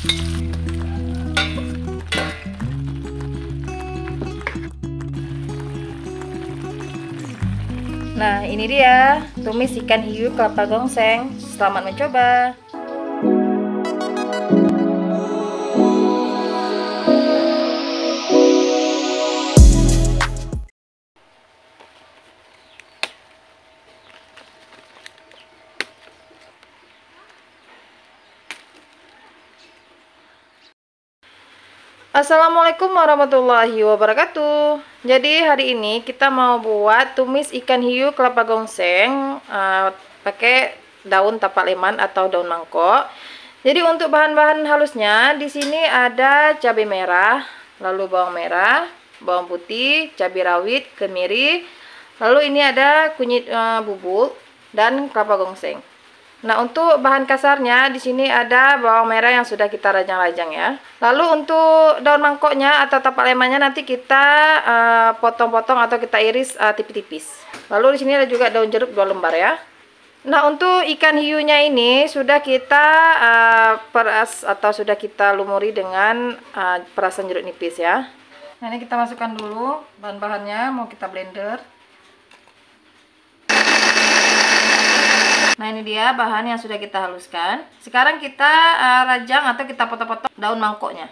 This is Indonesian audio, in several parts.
Nah, ini dia tumis ikan hiu kelapa gongseng. Selamat mencoba. Assalamualaikum warahmatullahi wabarakatuh. Jadi hari ini kita mau buat tumis ikan hiu kelapa gongseng pakai daun tapak leman atau daun mangkok. Jadi untuk bahan-bahan halusnya di sini ada cabai merah, lalu bawang merah, bawang putih, cabai rawit, kemiri. Lalu ini ada kunyit bubuk dan kelapa gongseng. Nah, untuk bahan kasarnya di sini ada bawang merah yang sudah kita rajang-rajang ya. Lalu untuk daun mangkoknya atau tapak lemannya nanti kita potong-potong atau kita iris tipis-tipis. Lalu di sini ada juga daun jeruk 2 lembar ya. Nah, untuk ikan hiunya ini sudah kita peras atau sudah kita lumuri dengan perasan jeruk nipis ya. Nah, ini kita masukkan dulu bahan-bahannya, mau kita blender. Nah, ini dia bahan yang sudah kita haluskan. Sekarang kita rajang atau kita potong-potong daun mangkoknya.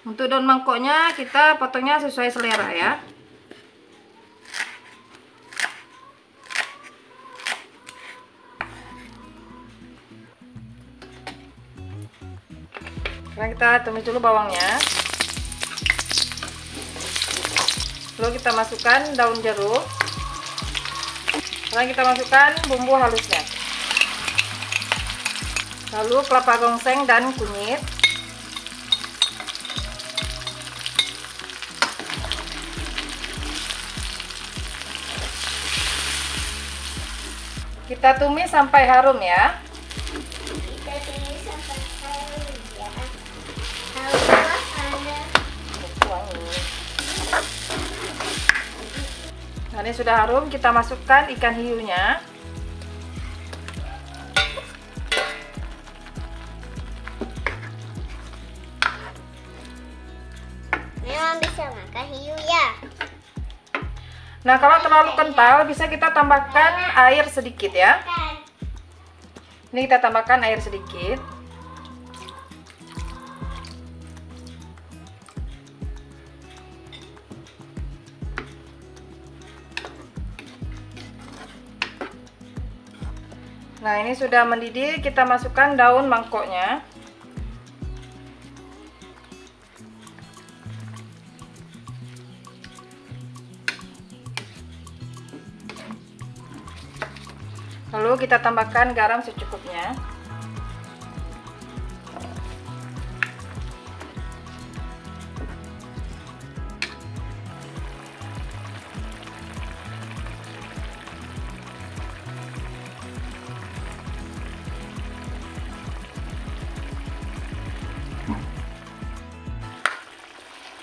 Untuk daun mangkoknya kita potongnya sesuai selera ya. Sekarang kita tumis dulu bawangnya. Lalu kita masukkan daun jeruk. Sekarang kita masukkan bumbu halusnya. Lalu kelapa gongseng dan kunyit. Kita tumis sampai harum ya. Nah, ini sudah harum, kita masukkan ikan hiunya. Memang bisa makan hiu ya. Nah, kalau terlalu kental bisa kita tambahkan air sedikit ya. Ini kita tambahkan air sedikit. Nah, ini sudah mendidih, kita masukkan daun mangkoknya. Lalu kita tambahkan garam secukupnya.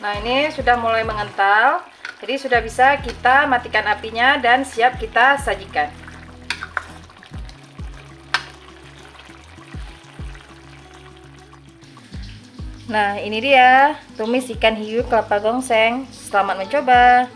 Nah, ini sudah mulai mengental, jadi sudah bisa kita matikan apinya dan siap kita sajikan. Nah, ini dia tumis ikan hiu kelapa gongseng. Selamat mencoba.